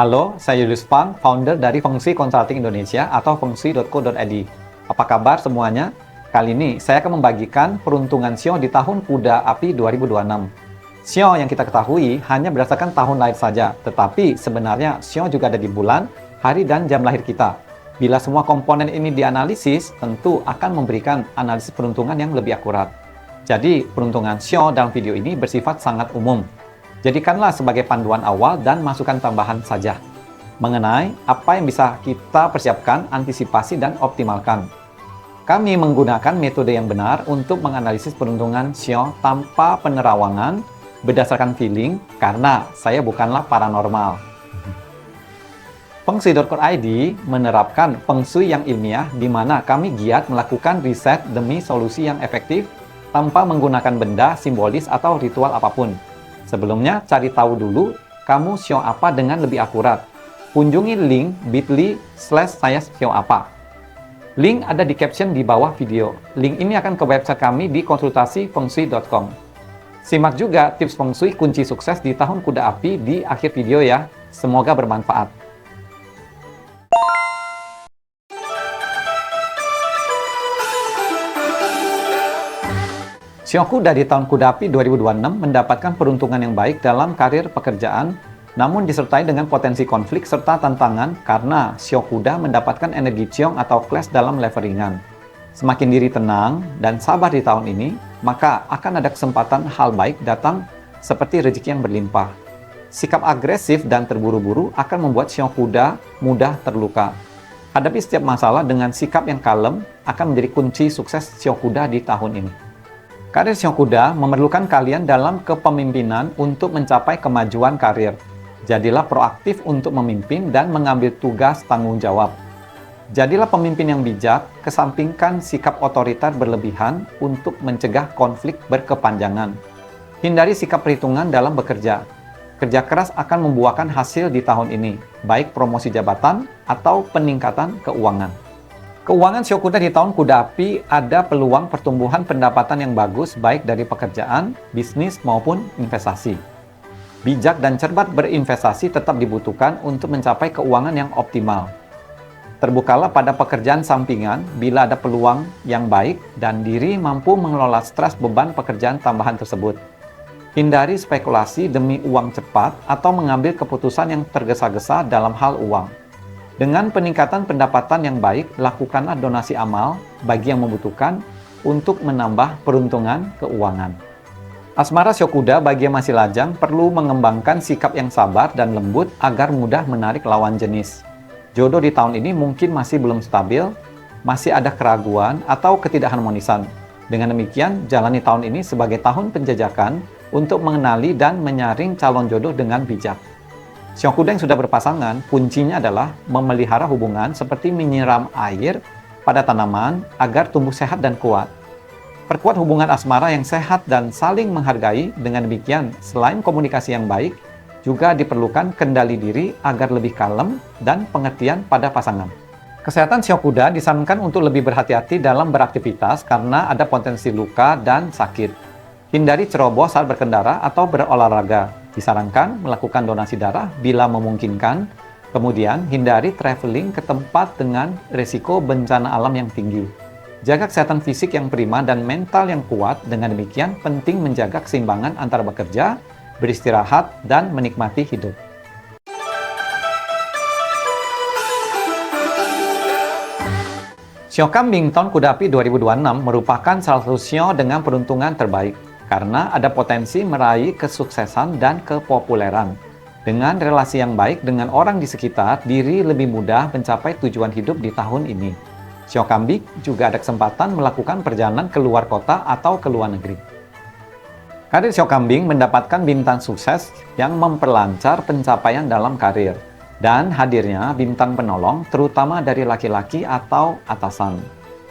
Halo, saya Julius Fang, founder dari Feng Shui Consulting Indonesia atau fengshui.co.id. Apa kabar semuanya? Kali ini saya akan membagikan peruntungan Shio di tahun Kuda Api 2026. Shio yang kita ketahui hanya berdasarkan tahun lahir saja, tetapi sebenarnya Shio juga ada di bulan, hari, dan jam lahir kita. Bila semua komponen ini dianalisis, tentu akan memberikan analisis peruntungan yang lebih akurat. Jadi, peruntungan Shio dalam video ini bersifat sangat umum. Jadikanlah sebagai panduan awal dan masukan tambahan saja mengenai apa yang bisa kita persiapkan, antisipasi, dan optimalkan. Kami menggunakan metode yang benar untuk menganalisis peruntungan Shio tanpa penerawangan berdasarkan feeling karena saya bukanlah paranormal. Fengshui.co.id menerapkan Feng Shui yang ilmiah di mana kami giat melakukan riset demi solusi yang efektif tanpa menggunakan benda, simbolis, atau ritual apapun. Sebelumnya, cari tahu dulu kamu Shio apa dengan lebih akurat. Kunjungi link bit.ly/saya Shio apa. Link ada di caption di bawah video. Link ini akan ke website kami di konsultasifengshui.com. Simak juga tips Feng Shui kunci sukses di tahun Kuda Api di akhir video ya. Semoga bermanfaat. Shio Kuda di tahun Kuda Api 2026 mendapatkan peruntungan yang baik dalam karir pekerjaan, namun disertai dengan potensi konflik serta tantangan karena Shio Kuda mendapatkan energi Ciong atau clash dalam level ringan. Semakin diri tenang dan sabar di tahun ini, maka akan ada kesempatan hal baik datang seperti rezeki yang berlimpah. Sikap agresif dan terburu-buru akan membuat Shio Kuda mudah terluka. Hadapi setiap masalah dengan sikap yang kalem akan menjadi kunci sukses Shio Kuda di tahun ini. Karir Shio Kuda memerlukan kalian dalam kepemimpinan untuk mencapai kemajuan karir. Jadilah proaktif untuk memimpin dan mengambil tugas tanggung jawab. Jadilah pemimpin yang bijak, kesampingkan sikap otoriter berlebihan untuk mencegah konflik berkepanjangan. Hindari sikap perhitungan dalam bekerja. Kerja keras akan membuahkan hasil di tahun ini, baik promosi jabatan atau peningkatan keuangan. Keuangan Shio Kuda di tahun Kuda Api ada peluang pertumbuhan pendapatan yang bagus baik dari pekerjaan, bisnis maupun investasi. Bijak dan cermat berinvestasi tetap dibutuhkan untuk mencapai keuangan yang optimal. Terbukalah pada pekerjaan sampingan bila ada peluang yang baik dan diri mampu mengelola stres beban pekerjaan tambahan tersebut. Hindari spekulasi demi uang cepat atau mengambil keputusan yang tergesa-gesa dalam hal uang. Dengan peningkatan pendapatan yang baik, lakukanlah donasi amal bagi yang membutuhkan untuk menambah peruntungan keuangan. Asmara Shio Kuda bagi yang masih lajang perlu mengembangkan sikap yang sabar dan lembut agar mudah menarik lawan jenis. Jodoh di tahun ini mungkin masih belum stabil, masih ada keraguan atau ketidakharmonisan. Dengan demikian, jalani tahun ini sebagai tahun penjajakan untuk mengenali dan menyaring calon jodoh dengan bijak. Shio Kuda yang sudah berpasangan, kuncinya adalah memelihara hubungan seperti menyiram air pada tanaman agar tumbuh sehat dan kuat. Perkuat hubungan asmara yang sehat dan saling menghargai. Dengan demikian, selain komunikasi yang baik, juga diperlukan kendali diri agar lebih kalem dan pengertian pada pasangan. Kesehatan Shio Kuda disarankan untuk lebih berhati-hati dalam beraktivitas karena ada potensi luka dan sakit. Hindari ceroboh saat berkendara atau berolahraga. Disarankan melakukan donasi darah bila memungkinkan. Kemudian, hindari traveling ke tempat dengan risiko bencana alam yang tinggi. Jaga kesehatan fisik yang prima dan mental yang kuat. Dengan demikian, penting menjaga keseimbangan antara bekerja, beristirahat, dan menikmati hidup. Shio Kambing tahun Kuda Api 2026 merupakan salah satu Shio dengan peruntungan terbaik karena ada potensi meraih kesuksesan dan kepopuleran. Dengan relasi yang baik dengan orang di sekitar, diri lebih mudah mencapai tujuan hidup di tahun ini. Shio Kambing juga ada kesempatan melakukan perjalanan ke luar kota atau ke luar negeri. Karir Shio Kambing mendapatkan bintang sukses yang memperlancar pencapaian dalam karir. Dan hadirnya bintang penolong terutama dari laki-laki atau atasan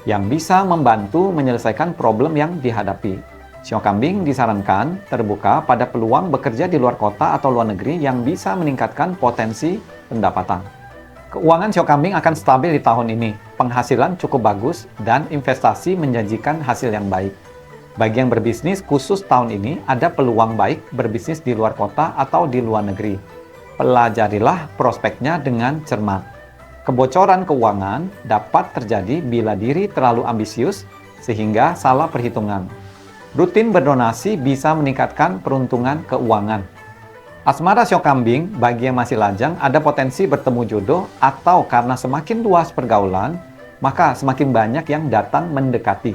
yang bisa membantu menyelesaikan problem yang dihadapi. Shio Kambing disarankan terbuka pada peluang bekerja di luar kota atau luar negeri yang bisa meningkatkan potensi pendapatan. Keuangan Shio Kambing akan stabil di tahun ini, penghasilan cukup bagus, dan investasi menjanjikan hasil yang baik. Bagi yang berbisnis khusus tahun ini, ada peluang baik berbisnis di luar kota atau di luar negeri. pelajarilah prospeknya dengan cermat. Kebocoran keuangan dapat terjadi bila diri terlalu ambisius sehingga salah perhitungan. Rutin berdonasi bisa meningkatkan peruntungan keuangan. Asmara sio kambing bagi yang masih lajang ada potensi bertemu jodoh atau karena semakin luas pergaulan, maka semakin banyak yang datang mendekati.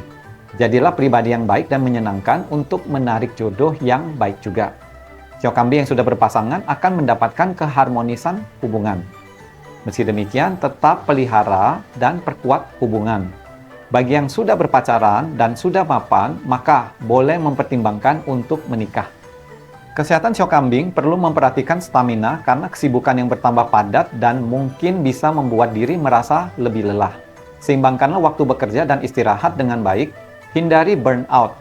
Jadilah pribadi yang baik dan menyenangkan untuk menarik jodoh yang baik juga. Sio kambing yang sudah berpasangan akan mendapatkan keharmonisan hubungan. Meski demikian, tetap pelihara dan perkuat hubungan. Bagi yang sudah berpacaran dan sudah mapan, maka boleh mempertimbangkan untuk menikah. Kesehatan sio kambing perlu memperhatikan stamina karena kesibukan yang bertambah padat dan mungkin bisa membuat diri merasa lebih lelah. Seimbangkanlah waktu bekerja dan istirahat dengan baik, hindari burnout.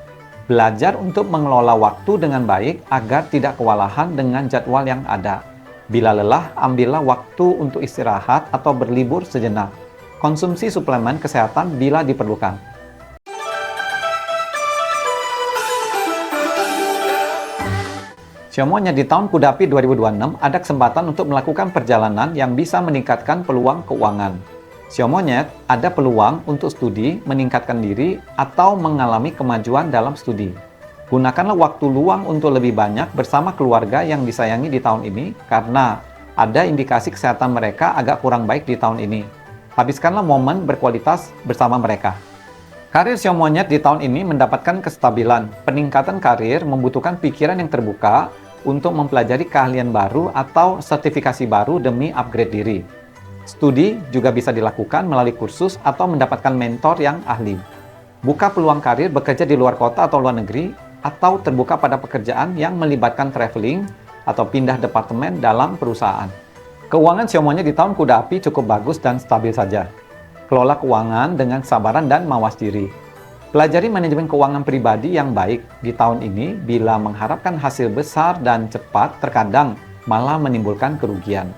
Belajar untuk mengelola waktu dengan baik agar tidak kewalahan dengan jadwal yang ada. Bila lelah, ambillah waktu untuk istirahat atau berlibur sejenak. Konsumsi suplemen kesehatan bila diperlukan. Sio monyet di tahun Kuda Api 2026 ada kesempatan untuk melakukan perjalanan yang bisa meningkatkan peluang keuangan. Sio monyet ada peluang untuk studi, meningkatkan diri, atau mengalami kemajuan dalam studi. Gunakanlah waktu luang untuk lebih banyak bersama keluarga yang disayangi di tahun ini karena ada indikasi kesehatan mereka agak kurang baik di tahun ini. Habiskanlah momen berkualitas bersama mereka. Karir sio monyet di tahun ini mendapatkan kestabilan. Peningkatan karir membutuhkan pikiran yang terbuka untuk mempelajari keahlian baru atau sertifikasi baru demi upgrade diri. Studi juga bisa dilakukan melalui kursus atau mendapatkan mentor yang ahli. Buka peluang karir bekerja di luar kota atau luar negeri, atau terbuka pada pekerjaan yang melibatkan traveling atau pindah departemen dalam perusahaan. Keuangan sio monyet di tahun Kuda Api cukup bagus dan stabil saja. Kelola keuangan dengan kesabaran dan mawas diri. Pelajari manajemen keuangan pribadi yang baik di tahun ini bila mengharapkan hasil besar dan cepat terkadang malah menimbulkan kerugian.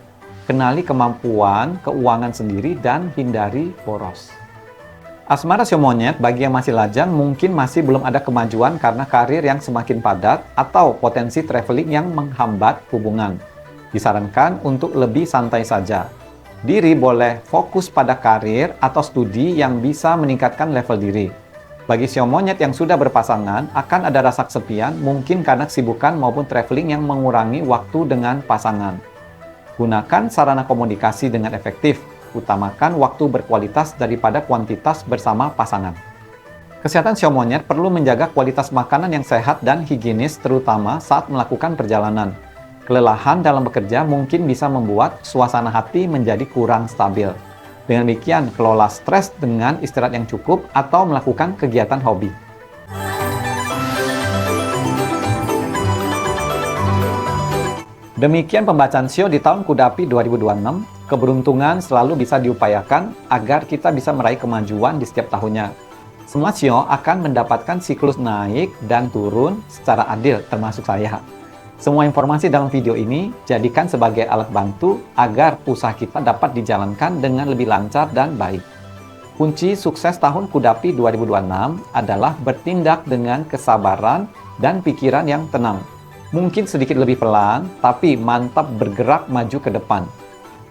Kenali kemampuan keuangan sendiri dan hindari boros. Asmara sio monyet bagi yang masih lajang mungkin masih belum ada kemajuan karena karir yang semakin padat atau potensi traveling yang menghambat hubungan. Disarankan untuk lebih santai saja. Diri boleh fokus pada karir atau studi yang bisa meningkatkan level diri. Bagi sio monyet yang sudah berpasangan, akan ada rasa kesepian mungkin karena kesibukan maupun traveling yang mengurangi waktu dengan pasangan. Gunakan sarana komunikasi dengan efektif. Utamakan waktu berkualitas daripada kuantitas bersama pasangan. Kesehatan sio monyet perlu menjaga kualitas makanan yang sehat dan higienis terutama saat melakukan perjalanan. Kelelahan dalam bekerja mungkin bisa membuat suasana hati menjadi kurang stabil. Dengan demikian, kelola stres dengan istirahat yang cukup atau melakukan kegiatan hobi. Demikian pembacaan sio di tahun Kuda Api 2026. Keberuntungan selalu bisa diupayakan agar kita bisa meraih kemajuan di setiap tahunnya. Semua sio akan mendapatkan siklus naik dan turun secara adil, termasuk saya. Semua informasi dalam video ini jadikan sebagai alat bantu agar usaha kita dapat dijalankan dengan lebih lancar dan baik. Kunci sukses tahun Kuda Api 2026 adalah bertindak dengan kesabaran dan pikiran yang tenang. Mungkin sedikit lebih pelan, tapi mantap bergerak maju ke depan.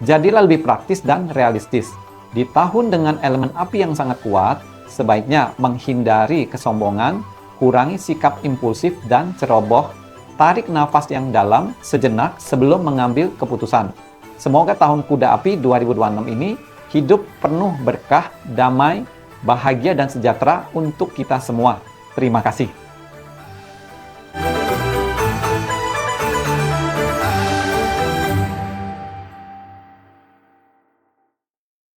Jadilah lebih praktis dan realistis. Di tahun dengan elemen api yang sangat kuat, sebaiknya menghindari kesombongan, kurangi sikap impulsif dan ceroboh, tarik nafas yang dalam sejenak sebelum mengambil keputusan. Semoga tahun Kuda Api 2026 ini hidup penuh berkah, damai, bahagia dan sejahtera untuk kita semua. Terima kasih.